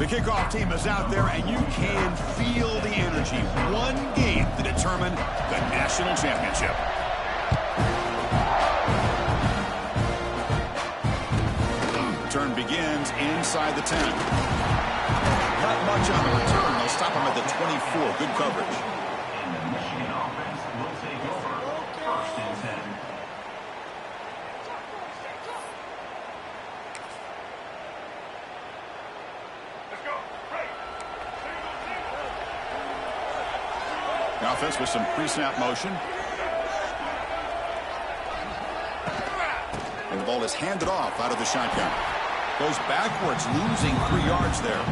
The kickoff team is out there, and you can feel the energy. One game to determine the national championship. Return begins inside the 10. Not much on the return. They'll stop him at the 24. Good coverage. And the Michigan offense will take over. First and 10. The offense with some pre-snap motion. And the ball is handed off out of the shotgun. Goes backwards, losing 3 yards there.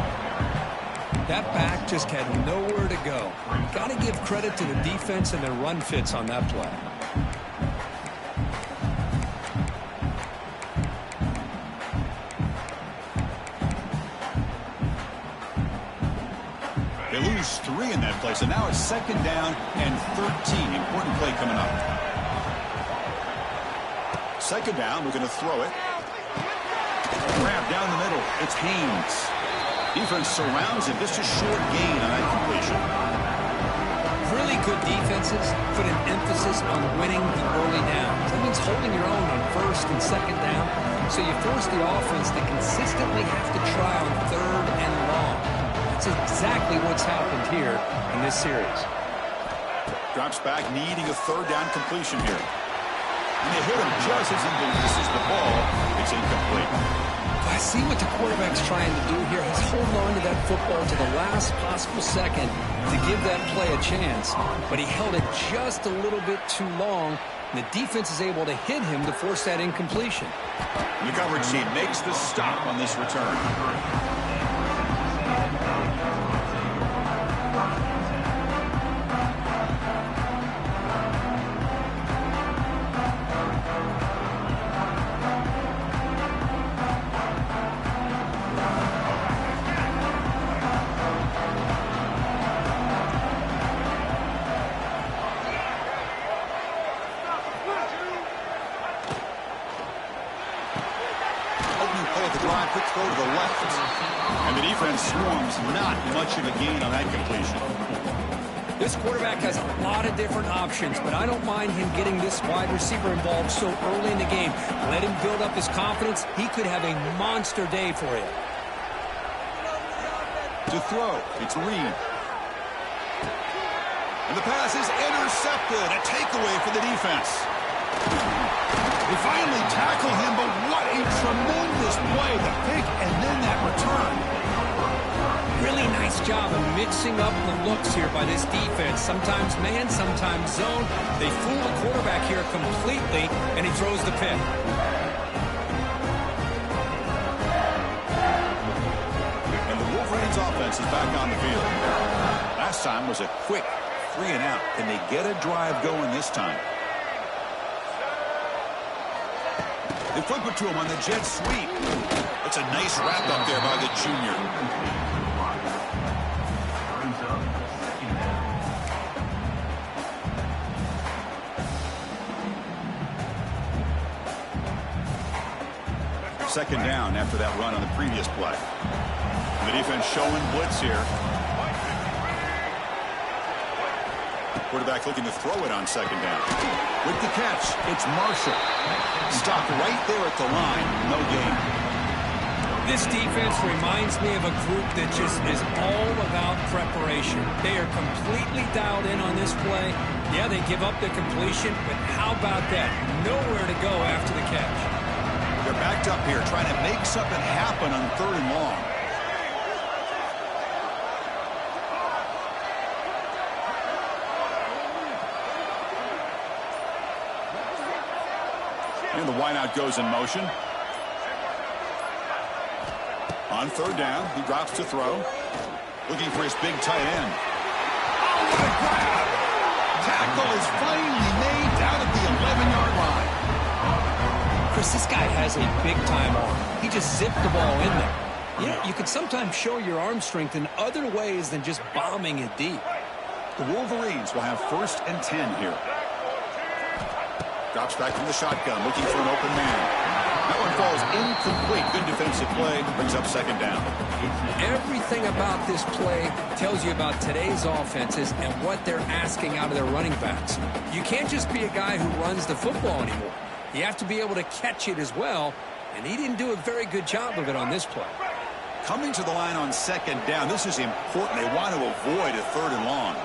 That back just had nowhere to go. Got to give credit to the defense and their run fits on that play. They lose 3 in that play, so now it's 2nd down and 13. Important play coming up. 2nd down, we're going to throw it. Grab down the middle. It's Haynes. Defense surrounds him. Just a short gain on that completion. Really good defenses put an emphasis on winning the early downs. That means holding your own on 1st and 2nd down. So you force the offense to consistently have to try on 3rd and long. That's exactly what's happened here in this series. Drops back, needing a 3rd down completion here. And they hit him just as he releases the ball. It's incomplete. I see what the quarterback's trying to do here. He's holding on to that football to the last possible second to give that play a chance. But he held it just a little bit too long. And the defense is able to hit him to force that incompletion. And the coverage team makes the stop on this return. Quick throw to the left. And the defense swarms. Not much of a gain on that completion. This quarterback has a lot of different options, but I don't mind him getting this wide receiver involved so early in the game. Let him build up his confidence. He could have a monster day for you. To throw, it's Reed. And the pass is intercepted. A takeaway for the defense. They finally tackle him, but what a tremendous play. The pick and then that return. Really nice job of mixing up the looks here by this defense. Sometimes man, sometimes zone. They fool the quarterback here completely, and he throws the pick. And the Wolverines offense is back on the field. Last time was a quick 3 and out. Can they get a drive going this time? They flip it to him on the jet sweep. It's a nice wrap up there by the junior. Second down after that run on the previous play. The defense showing blitz here. Quarterback looking to throw it on 2nd down. With the catch, it's Marshall. Stopped right there at the line. No gain. This defense reminds me of a group that just is all about preparation. They are completely dialed in on this play. Yeah, they give up the completion, but how about that? Nowhere to go after the catch. They're backed up here trying to make something happen on 3rd and long. And the wideout goes in motion. On 3rd down, he drops to throw. Looking for his big tight end. Oh, what a grab! Tackle is finally made down at the 11-yard line. Chris, this guy has a big-time arm. He just zipped the ball in there. You know, you can sometimes show your arm strength in other ways than just bombing it deep. The Wolverines will have 1st and 10 here. Drops back from the shotgun, looking for an open man. That one falls incomplete. Good defensive play. Brings up second down. Everything about this play tells you about today's offenses and what they're asking out of their running backs. You can't just be a guy who runs the football anymore. You have to be able to catch it as well, and he didn't do a very good job of it on this play. Coming to the line on second down, this is important. They want to avoid a third and long.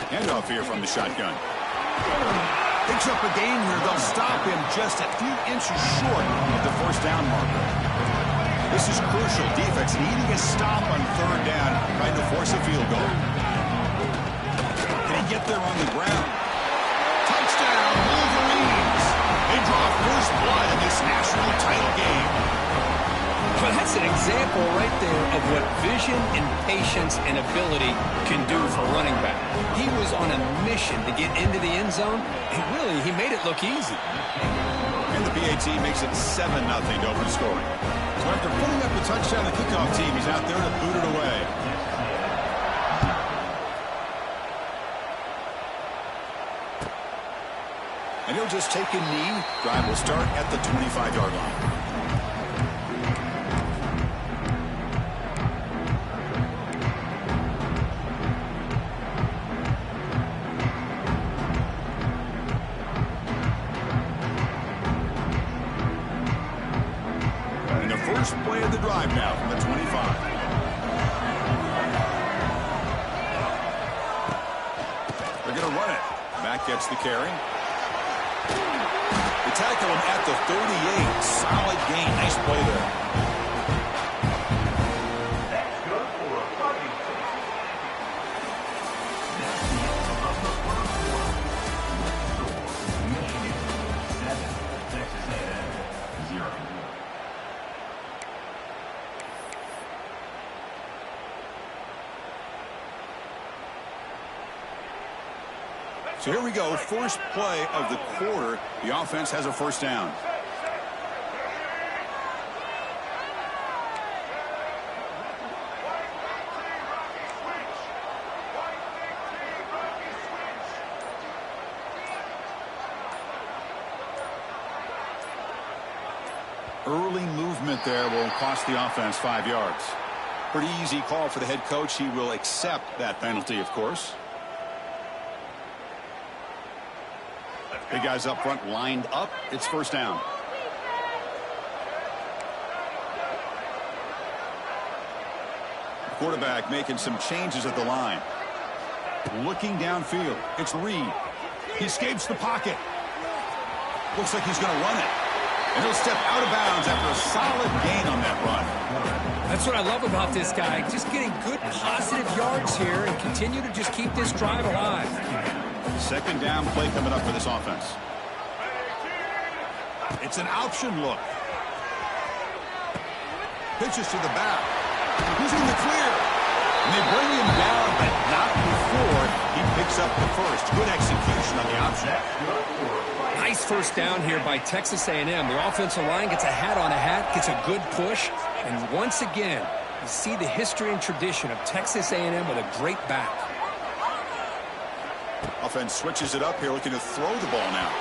Handoff here from the shotgun. Picks up a gain here. They'll stop him just a few inches short of the first down marker. This is crucial. Defense needing a stop on third down, trying to force a field goal. Can he get there on the ground? Touchdown, Wolverines! They draw first blood in this national title game. Well, that's an example right there of what vision and patience and ability can do for running back. He was on a mission to get into the end zone, and really, he made it look easy. And the PAT makes it 7-0 to open scoring. So after putting up the touchdown, the kickoff team is out there to boot it away. And he'll just take a knee. Drive will start at the 25-yard line. And the first play of the drive now from the 25. They're going to run it. Back gets the carry. They tackle him at the 38. Solid gain. Nice play there. That's good for a fighting. Michigan 7, Texas A&M 0. So here we go. First play of the quarter. The offense has a first down. Early movement there will cost the offense 5 yards. Pretty easy call for the head coach. He will accept that penalty, of course. Big guys up front lined up. It's first down. Quarterback making some changes at the line. Looking downfield. It's Reed. He escapes the pocket. Looks like he's going to run it. And he'll step out of bounds after a solid gain on that run. That's what I love about this guy. Just getting good positive yards here and continue to just keep this drive alive. Second down play coming up for this offense. It's an option look. Pitches to the back. He's in the clear. And they bring him down, but not before he picks up the first. Good execution on the option. Nice first down here by Texas A&M. The offensive line gets a hat on a hat, gets a good push. And once again, you see the history and tradition of Texas A&M with a great back. Offense switches it up here, looking to throw the ball now.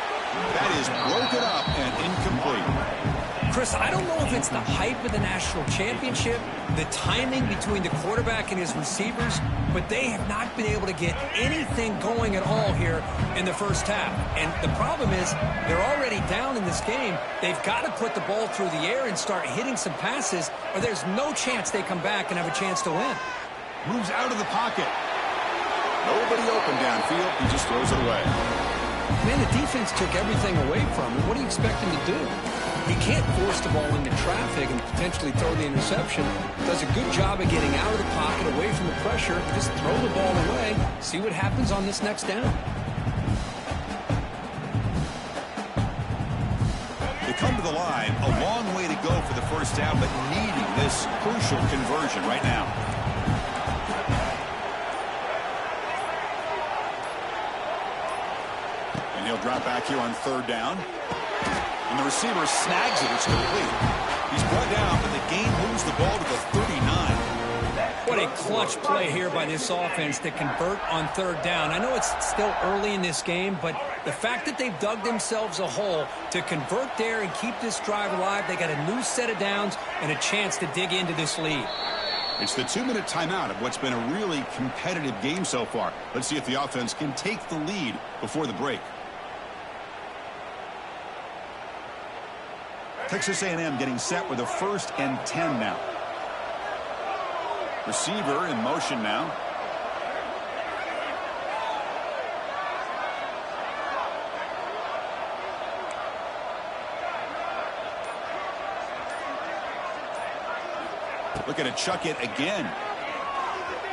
That is broken up and incomplete. Chris, I don't know if it's the hype of the national championship, the timing between the quarterback and his receivers, but they have not been able to get anything going at all here in the first half. And the problem is they're already down in this game. They've got to put the ball through the air and start hitting some passes, or there's no chance they come back and have a chance to win. Moves out of the pocket. Nobody open downfield. He just throws it away. Man, the defense took everything away from him. What do you expect him to do? He can't force the ball into traffic and potentially throw the interception. Does a good job of getting out of the pocket, away from the pressure. Just throw the ball away. See what happens on this next down. They come to the line. A long way to go for the first down, but needing this crucial conversion right now. And he'll drop back here on third down. And the receiver snags it. It's complete. He's brought down, but the game moves the ball to the 39. What a clutch play here by this offense to convert on third down. I know it's still early in this game, but the fact that they've dug themselves a hole to convert there and keep this drive alive, they got a new set of downs and a chance to dig into this lead. It's the 2-minute timeout of what's been a really competitive game so far. Let's see if the offense can take the lead before the break. Texas A&M getting set with a 1st and 10 now. Receiver in motion now. Looking to chuck it again.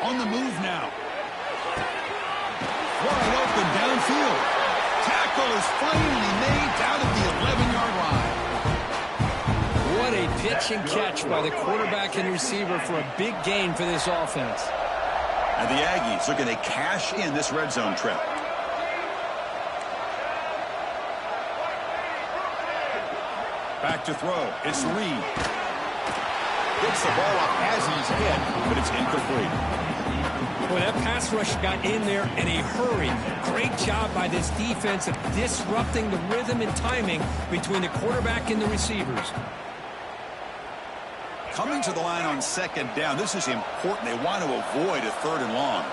On the move now. Wide open downfield. Tackle is finally made down at the 11-yard line. What a pitch and catch by the quarterback and receiver for a big gain for this offense. And the Aggies looking to cash in this red zone trip. Back to throw. It's Reed. Gets the ball off Aggie's head, but it's incomplete. Boy, that pass rush got in there in a hurry. Great job by this defense of disrupting the rhythm and timing between the quarterback and the receivers. Coming to the line on 2nd down. This is important. They want to avoid a 3rd and long.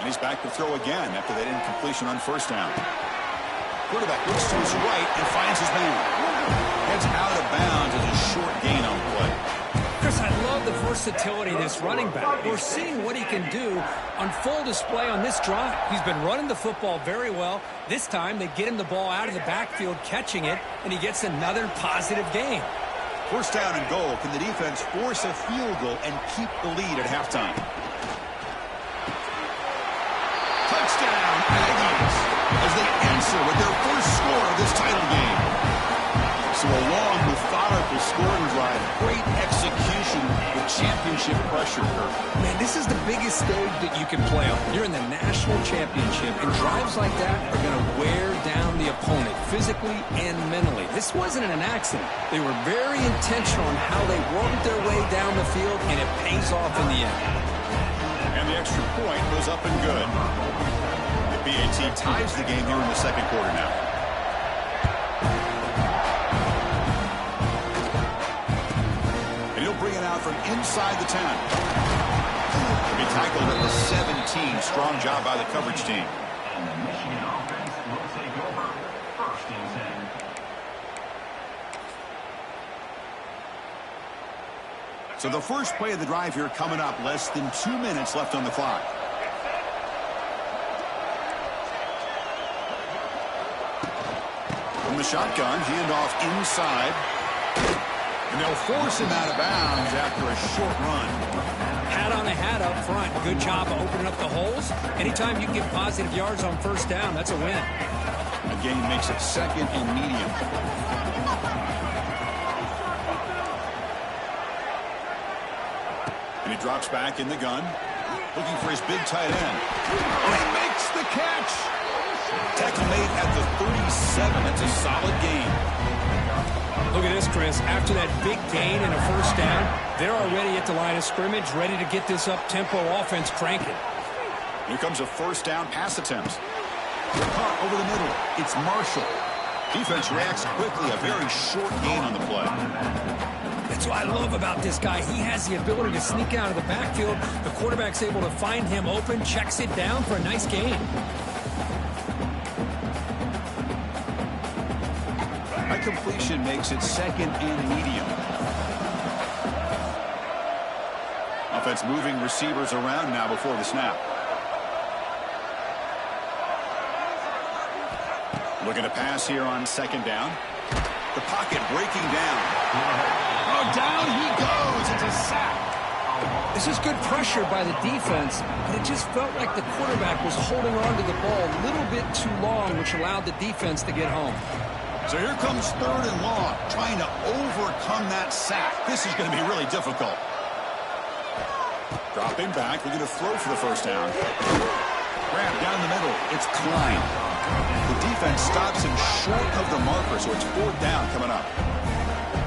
And he's back to throw again after that incompletion on 1st down. Quarterback looks to his right and finds his man. Heads out of bounds as a short gain on play. Chris, I love the versatility of this running back. We're seeing what he can do on full display on this drive. He's been running the football very well. This time, they get him the ball out of the backfield, catching it, and he gets another positive gain. 1st down and goal. Can the defense force a field goal and keep the lead at halftime? Touchdown, Aggies, as they answer with their first score of this title game. So a long, methodical scoring drive. Great execution with championship pressure. Man, this is the biggest stage that you can play on. You're in the national championship, and drives like that are going to wear down the opponent physically and mentally. This wasn't an accident. They were very intentional on how they worked their way down the field, and it pays off in the end. And the extra point goes up and good. The BAT ties the game here in the 2nd quarter now. Bring it out from inside the 10. He'll be tackled at the 17. Strong job by the coverage team. And the Michigan offense will take over 1st and 10. So the first play of the drive here coming up. Less than 2 minutes left on the clock. From the shotgun, handoff inside. And they'll force him out of bounds after a short run. Hat on a hat up front. Good job of opening up the holes. Anytime you get positive yards on 1st down, that's a win. A gain makes it 2nd and medium. And he drops back in the gun, looking for his big tight end. And he makes the catch. Tackle made at the 37. That's a solid gain. Look at this, Chris. After that big gain and a 1st down, they're already at the line of scrimmage, ready to get this up-tempo offense cranking. Here comes a 1st down pass attempt. Caught over the middle. It's Marshall. Defense reacts quickly. A very short gain on the play. That's what I love about this guy. He has the ability to sneak out of the backfield. The quarterback's able to find him open, checks it down for a nice gain. Completion makes it 2nd and medium. Offense moving receivers around now before the snap. Looking to pass here on 2nd down. The pocket breaking down. Oh, down he goes. It's a sack. This is good pressure by the defense, but it just felt like the quarterback was holding on to the ball a little bit too long, which allowed the defense to get home. So here comes 3rd and long, trying to overcome that sack. This is going to be really difficult. Dropping back, we're going to throw for the 1st down. Grab down the middle, it's Klein. The defense stops him short of the marker, so it's 4th down coming up.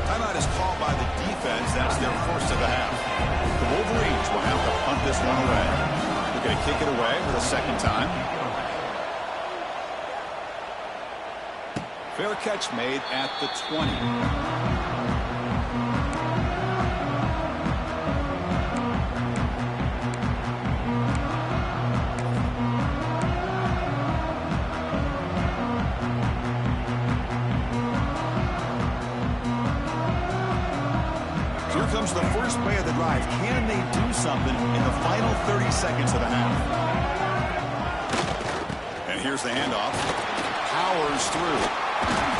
Timeout is called by the defense. That's their first of the half. The Wolverines will have to punt this one away. They're going to kick it away for the second time. Fair catch made at the 20. Comes the first play of the drive. Can they do something in the final 30 seconds of the half? And here's the handoff. Powers through.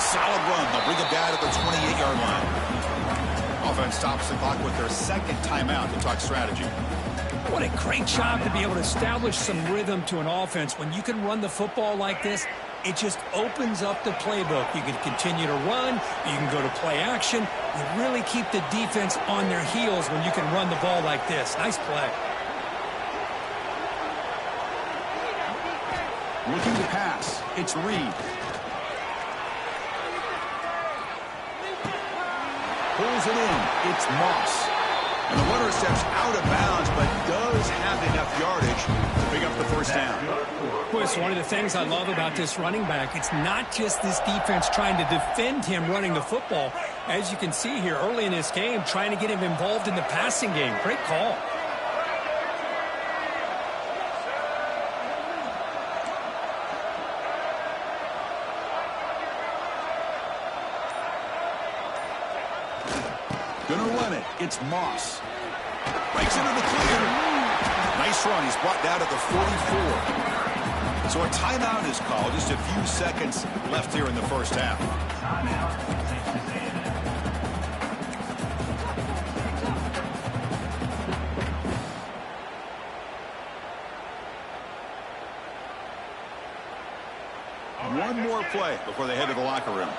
Solid run. They'll bring it down to the 28-yard line. Offense stops the clock with their second timeout to talk strategy. What a great job to be able to establish some rhythm to an offense. When you can run the football like this, it just opens up the playbook. You can continue to run. You can go to play action. You really keep the defense on their heels when you can run the ball like this. Nice play. Looking to pass. It's Reed. Pulls it in. It's Moss. And the runner steps out of bounds, but does have enough yardage to pick up the first down. Boy, it's one of the things I love about this running back. It's not just this defense trying to defend him running the football. As you can see here early in this game, trying to get him involved in the passing game. Great call. Gonna run it. It's Moss. Breaks into the clear. Nice run. He's brought down to the 44. So a timeout is called. Just a few seconds left here in the first half. One more play before they head to the locker room.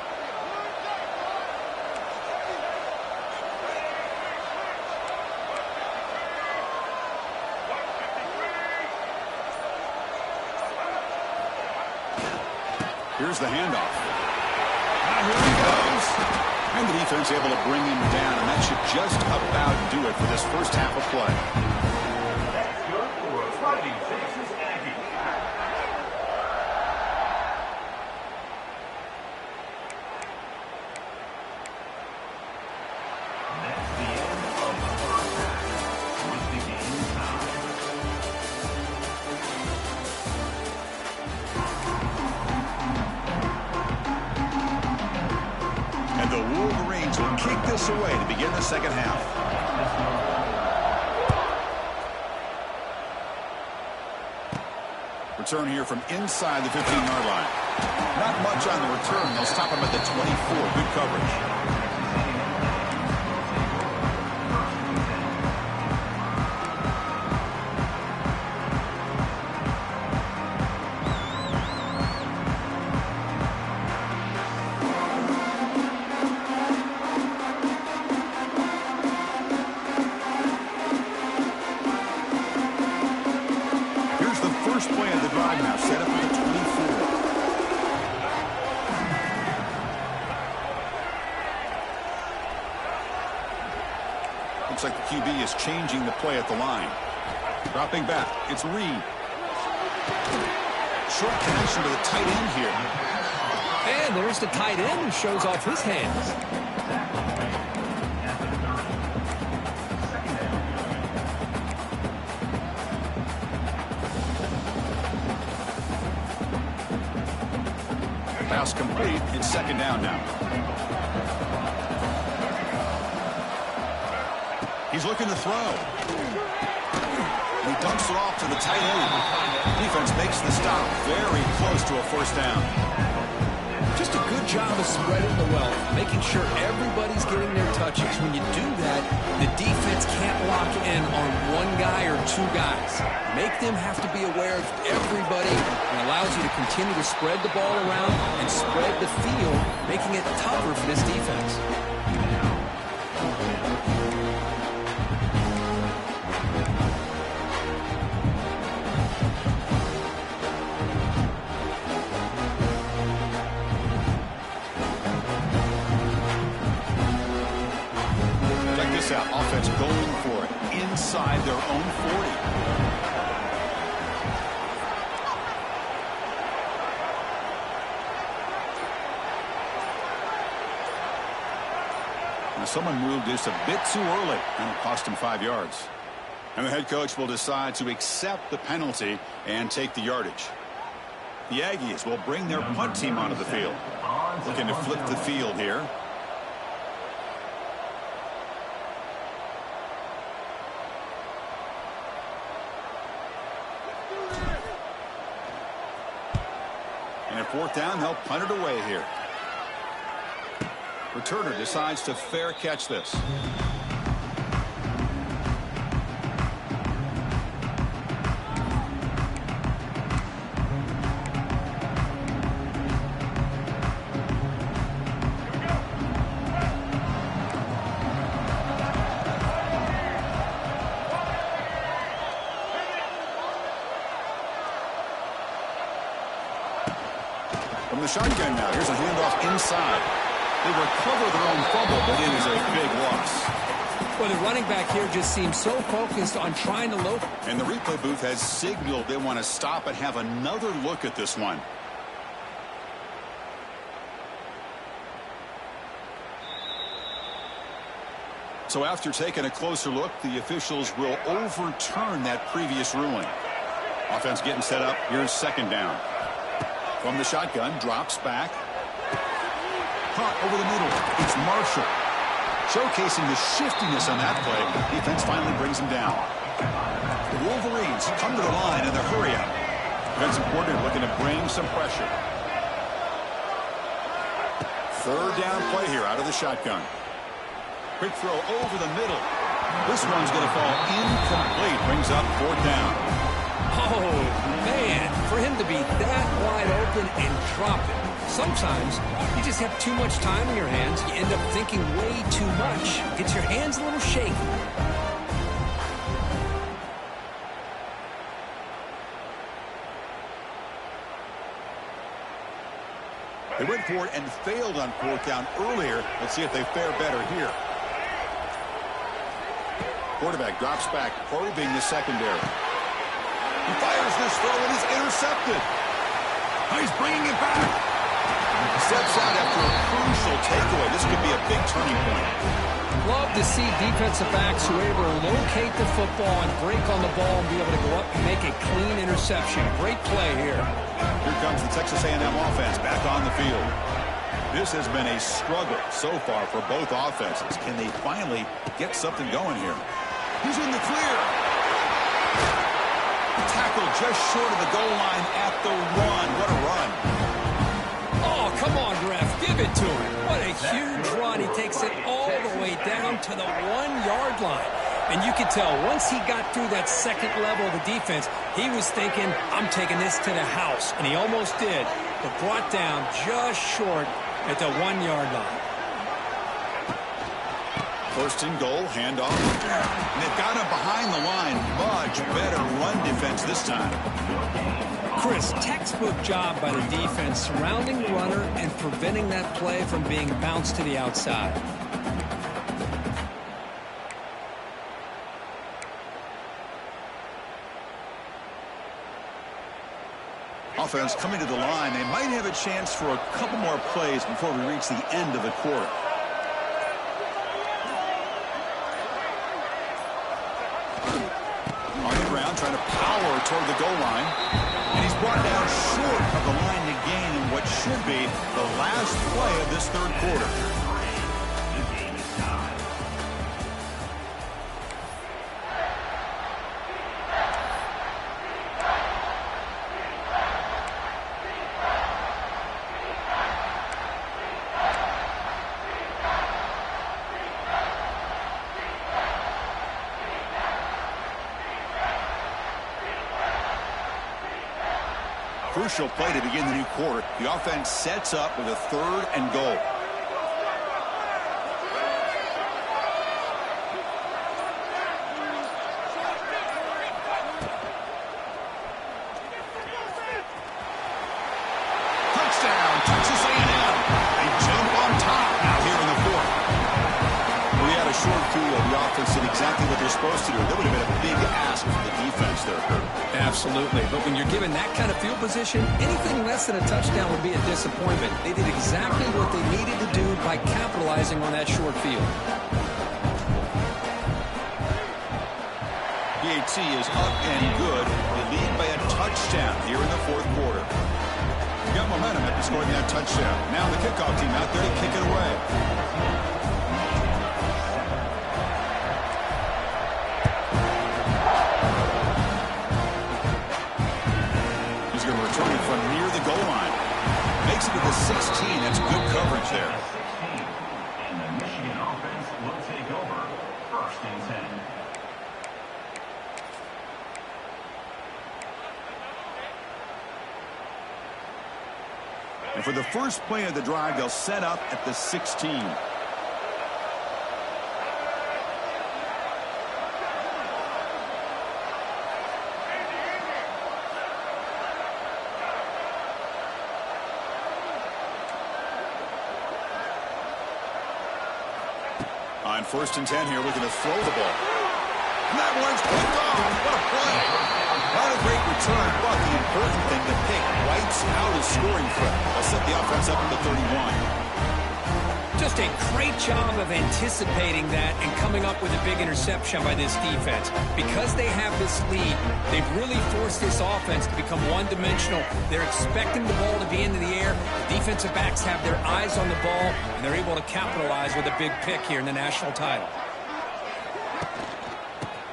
Here's the handoff. Here he goes. And the defense able to bring him down, and that should just about do it for this first half of play. That's good for a fighting Texas Aggies. That's the end of the first half. With the game tied. And the Wolverines will kick this away to begin the second half. Return here from inside the 15-yard line. Not much on the return. They'll stop him at the 24. Good coverage. First play of the drive now, set up at the 24. Looks like the QB is changing the play at the line. Dropping back, it's Reed. Short connection to the tight end here. And there's the tight end who shows off his hands. Pass complete. It's second down now. He's looking to throw. He dumps it off to the tight end. Defense makes the stop. Very close to a first down. Just a good job of spreading the wealth, making sure everybody's getting their touches. When you do that, the defense can't lock in on one guy or two guys. Make them have to be aware of everybody, and allows you to continue to spread the ball around and spread the field, making it tougher for this defense. this out. Offense going for it inside their own 40. Now someone moved this a bit too early, and it cost him 5 yards. And the head coach will decide to accept the penalty and take the yardage. The Aggies will bring their punt team onto the field. Looking to flip the field here. And at 4th down, they'll punt it away here. Returner decides to fair catch this. From the shotgun now, here's a handoff inside. They recover their own fumble, but it is a big loss. Well, the running back here just seems so focused on trying to locate. And the replay booth has signaled they want to stop and have another look at this one. So after taking a closer look, the officials will overturn that previous ruling. Offense getting set up. Here's 2nd down. From the shotgun, drops back. Caught over the middle. It's Marshall. Showcasing the shiftiness on that play. Defense finally brings him down. The Wolverines come to the line in the hurry up. Defensive coordinator looking to bring some pressure. 3rd down play here out of the shotgun. Quick throw over the middle. This one's going to fall incomplete. Brings up 4th down. Oh, man, for him to be that wide open and drop it. Sometimes you just have too much time in your hands. You end up thinking way too much. Gets your hands a little shaky. They went for it and failed on 4th down earlier. Let's see if they fare better here. Quarterback drops back, probing the secondary. He fires this throw and is intercepted. He's bringing it back. Steps out after a crucial takeaway. This could be a big turning point. Love to see defensive backs who are able to locate the football and break on the ball and be able to go up and make a clean interception. Great play here. Here comes the Texas A&M offense back on the field. This has been a struggle so far for both offenses. Can they finally get something going here? He's in the clear. Tackled just short of the goal line at the run. What a run. Oh, come on, ref. Give it to him. What a huge run. He takes it all the way down to the 1-yard line. And you could tell once he got through that second level of the defense, he was thinking, I'm taking this to the house. And he almost did, but brought down just short at the 1-yard line. 1st and goal, handoff. And they've got him behind the line. Much better run defense this time. Chris, textbook job by the defense surrounding the runner and preventing that play from being bounced to the outside. Offense coming to the line. They might have a chance for a couple more plays before we reach the end of the quarter. Trying to power toward the goal line. And he's brought down short of the line to gain in what should be the last play of this 3rd quarter. Crucial play to begin the new quarter. The offense sets up with a 3rd and goal. Touchdown, Texas A&M. They jump on top now here in the 4th. We had a short field. The supposed to do. That would have been a big ask for the defense there, Kurt. Absolutely. But when you're given that kind of field position, anything less than a touchdown would be a disappointment. They did exactly what they needed to do by capitalizing on that short field. PAT is up and good. They lead by a touchdown here in the fourth quarter. You got momentum after scoring that touchdown. Now the kickoff team out there to kick it away. He's going to return it from near the goal line. Makes it to the 16. That's good coverage there. And the Michigan offense will take over. First and 10. And for the first play of the drive, they'll set up at the 16. On first and 10 here, looking to throw the ball. And that one's picked off. What a play. Not a great return, but the important thing, the pick wipes out his scoring threat. They'll set the offense up at the 31. Just a great job of anticipating that and coming up with a big interception by this defense. Because they have this lead, they've really forced this offense to become one-dimensional. They're expecting the ball to be into the air. The defensive backs have their eyes on the ball, and they're able to capitalize with a big pick here in the national title.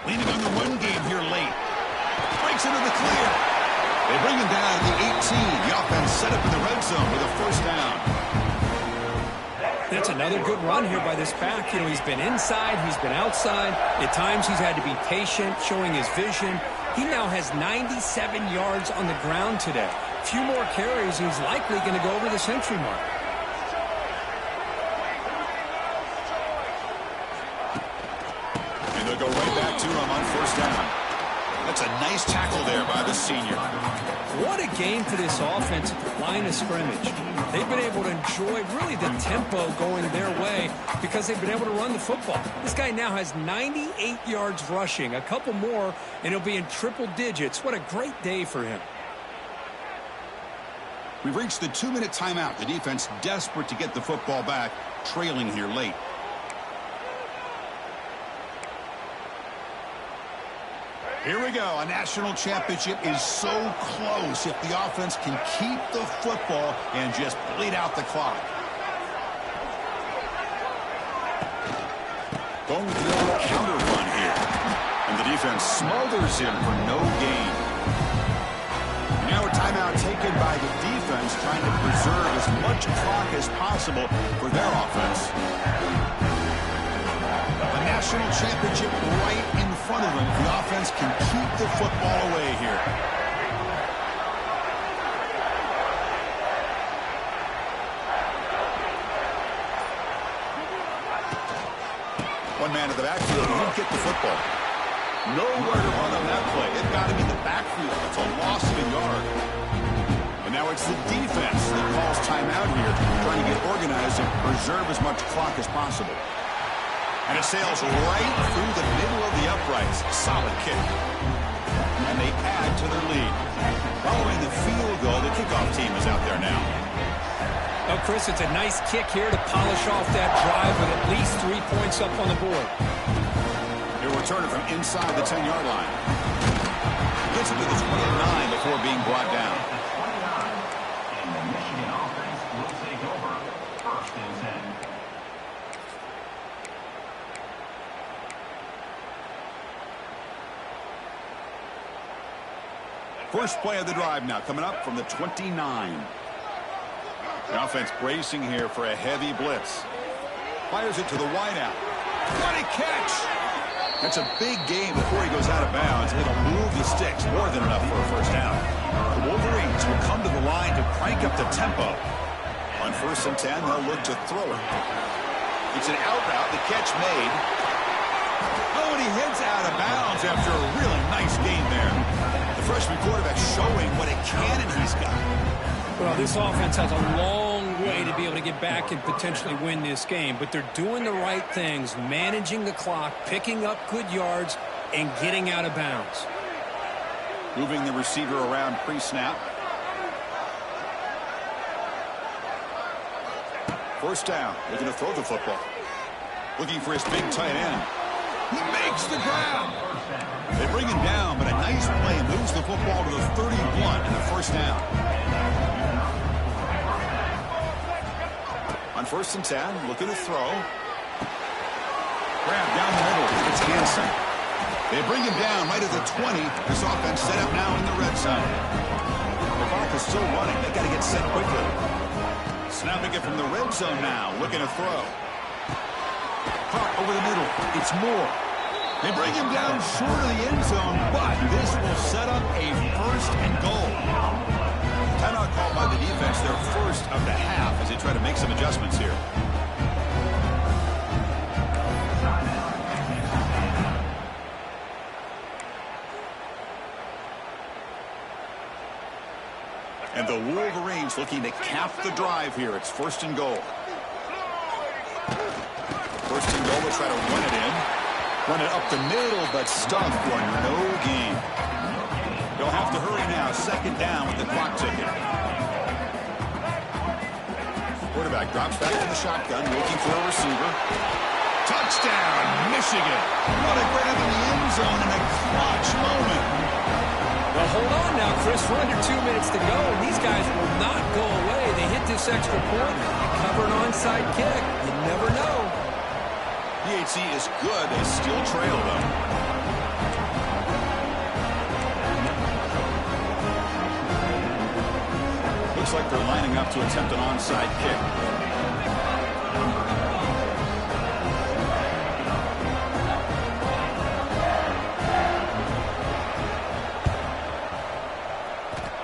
Leaning on the run game here late. Breaks into the clear. They bring him down at the 18. The offense set up in the red zone with a first down. That's another good run here by this back. You know, he's been inside, he's been outside. At times he's had to be patient, showing his vision. He now has 97 yards on the ground today. A few more carries, he's likely going to go over the century mark. And they'll go right back to him on first down. That's a nice tackle there by the senior. What a game for this offense at the line of scrimmage. They've been able to enjoy really the tempo going their way because they've been able to run the football. This guy now has 98 yards rushing, a couple more, and he'll be in triple digits. What a great day for him. We've reached the 2-minute timeout. The defense desperate to get the football back, trailing here late. Here we go. A national championship is so close if the offense can keep the football and just bleed out the clock. Going with the old counter run here. And the defense smothers him for no gain. And now a timeout taken by the defense trying to preserve as much clock as possible for their offense. A national championship right in front of them. The offense can keep the football away here. One man in the backfield won't get the football. Nowhere to run on that play. It's got to be the backfield. It's a loss of a yard. And now it's the defense that calls timeout here, trying to get organized and preserve as much clock as possible. And it sails right through the middle of the uprights. Solid kick. And they add to their lead. Following the field goal, the kickoff team is out there now. Oh, Chris, it's a nice kick here to polish off that drive with at least 3 points up on the board. He'll return it from inside the 10-yard line. Gets it to the 29 before being brought down. And the Michigan offense will take over. First and 10. First play of the drive now, coming up from the 29. The offense bracing here for a heavy blitz. Fires it to the wideout. What a catch! That's a big gain before he goes out of bounds. It'll move the sticks, more than enough for a first down. The Wolverines will come to the line to crank up the tempo. On first and 10, they'll look to throw it. It's an out route, the catch made. Oh, and he heads out of bounds after a really nice gain there. The freshman quarterback showing what a cannon he's got. Well, this offense has a long way to be able to get back and potentially win this game, but they're doing the right things, managing the clock, picking up good yards, and getting out of bounds. Moving the receiver around pre-snap. First down, looking to throw the football. Looking for his big tight end. He makes the grab. They bring him down, but a nice play moves the football to the 31 and the first down. On 1st and 10, looking to throw. Grab down the middle. It's Hansen. They bring him down right at the 20. This offense set up now in the red zone. The clock is still running. They got to get set quickly. Snapping it from the red zone now. Looking to throw. Caught over the middle. It's Moore. They bring him down short of the end zone, but this will set up a 1st and goal. Timeout called by the defense, their first of the half, as they try to make some adjustments here. And the Wolverines looking to cap the drive here. It's 1st and goal. 1st and goal, they'll try to run it in. Run it up the middle, but stuck for no gain. They'll have to hurry now. 2nd down with the clock ticking. Quarterback drops back to the shotgun, looking for a receiver. Touchdown, Michigan. What a grab in the end zone in a clutch moment. Well, hold on now, Chris. We're under 2 minutes to go, and these guys will not go away. They hit this extra point and cover an onside kick. You never know. PHC is good. They still trail, though. Looks like they're lining up to attempt an onside kick.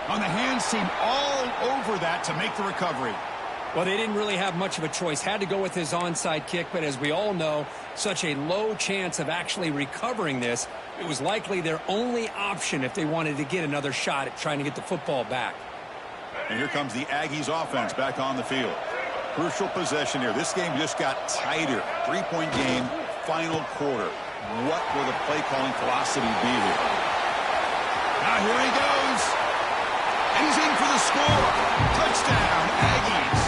On the hands team all over that to make the recovery. Well, they didn't really have much of a choice. Had to go with his onside kick, but as we all know, such a low chance of actually recovering this. It was likely their only option if they wanted to get another shot at trying to get the football back. And here comes the Aggies offense back on the field. Crucial possession here. This game just got tighter. 3-point game, final quarter. What will the play calling philosophy be here? Now here he goes. And he's in for the score. Touchdown, Aggies.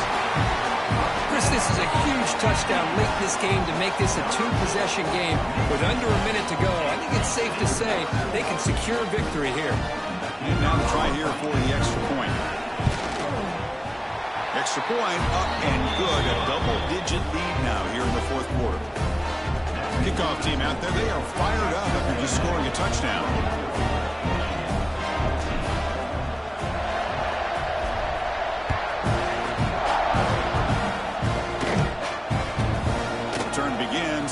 Chris, this is a huge touchdown late in this game to make this a 2-possession game with under a minute to go. I think it's safe to say they can secure victory here. And now the try here for the extra point. Extra point up and good. A double-digit lead now here in the 4th quarter. Kickoff team out there, they are fired up after just scoring a touchdown.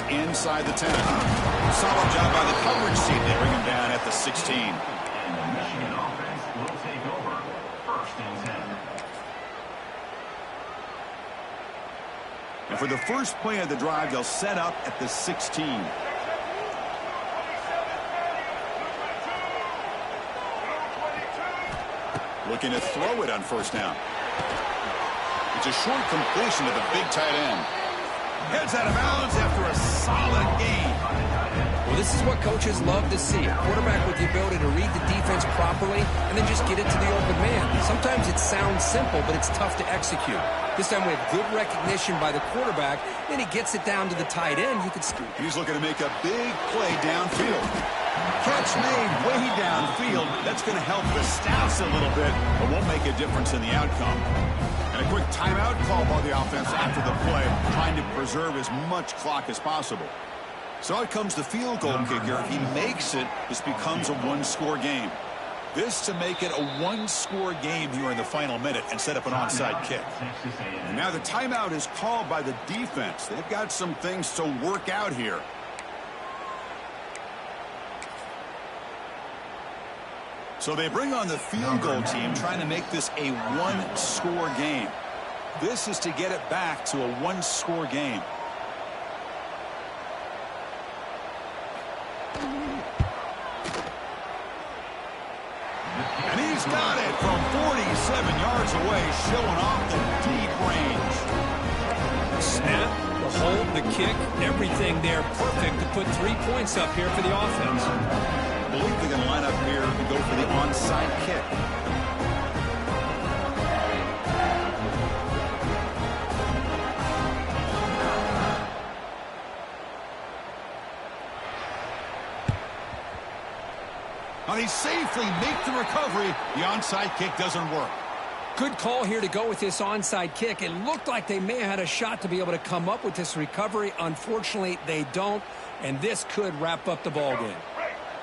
Inside the 10. Solid job by the coverage team. They bring him down at the 16. And the Michigan offense will take over. 1st and 10. And for the first play of the drive, they'll set up at the 16. Looking to throw it on 1st down. It's a short completion to the big tight end. Heads out of bounds after a solid game. Well, this is what coaches love to see. A quarterback with the ability to read the defense properly and then just get it to the open man. Sometimes it sounds simple, but it's tough to execute. This time we have good recognition by the quarterback. Then he gets it down to the tight end. You could see. He's looking to make a big play downfield. Catch made way downfield. That's going to help the stats a little bit, but won't make a difference in the outcome. And a quick timeout call by the offense after the play, trying to preserve as much clock as possible. So out comes the field goal kicker. If he makes it, this becomes a 1-score game. This to make it a 1-score game here in the final minute and set up an onside kick. And now the timeout is called by the defense. They've got some things to work out here. So they bring on the field goal team, trying to make this a 1-score game. This is to get it back to a 1-score game. And he's got it from 47 yards away, showing off the deep range. Snap, the hold, The kick, everything there perfect to put 3 points up here for the offense. I believe they're going to line up here and go for the onside kick. Now they safely make the recovery. The onside kick doesn't work. Good call here to go with this onside kick. It looked like they may have had a shot to be able to come up with this recovery. Unfortunately, they don't, and this could wrap up the ballgame.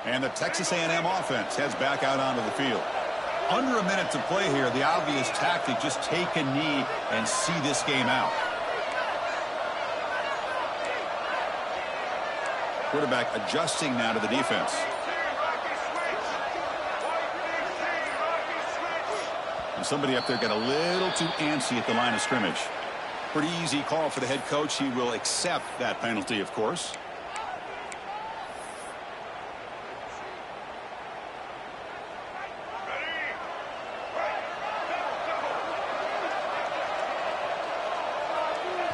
And the Texas A&M offense heads back out onto the field. Under a minute to play here, the obvious tactic, just take a knee and see this game out. Quarterback adjusting now to the defense. And somebody up there got a little too antsy at the line of scrimmage. Pretty easy call for the head coach. He will accept that penalty, of course.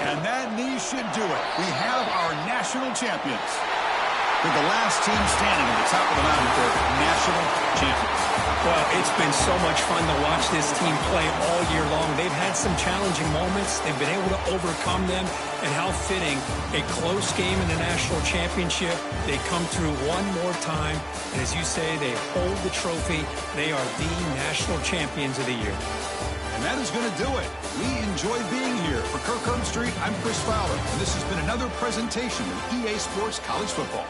And that knee should do it. We have our national champions. They're the last team standing at the top of the mountain for national champions. Well, it's been so much fun to watch this team play all year long. They've had some challenging moments. They've been able to overcome them. And how fitting, a close game in the national championship. They come through one more time. And as you say, they hold the trophy. They are the national champions of the year. And that is going to do it. We enjoy being here. For Kirk Herbstreit, I'm Chris Fowler. And this has been another presentation of EA Sports College Football.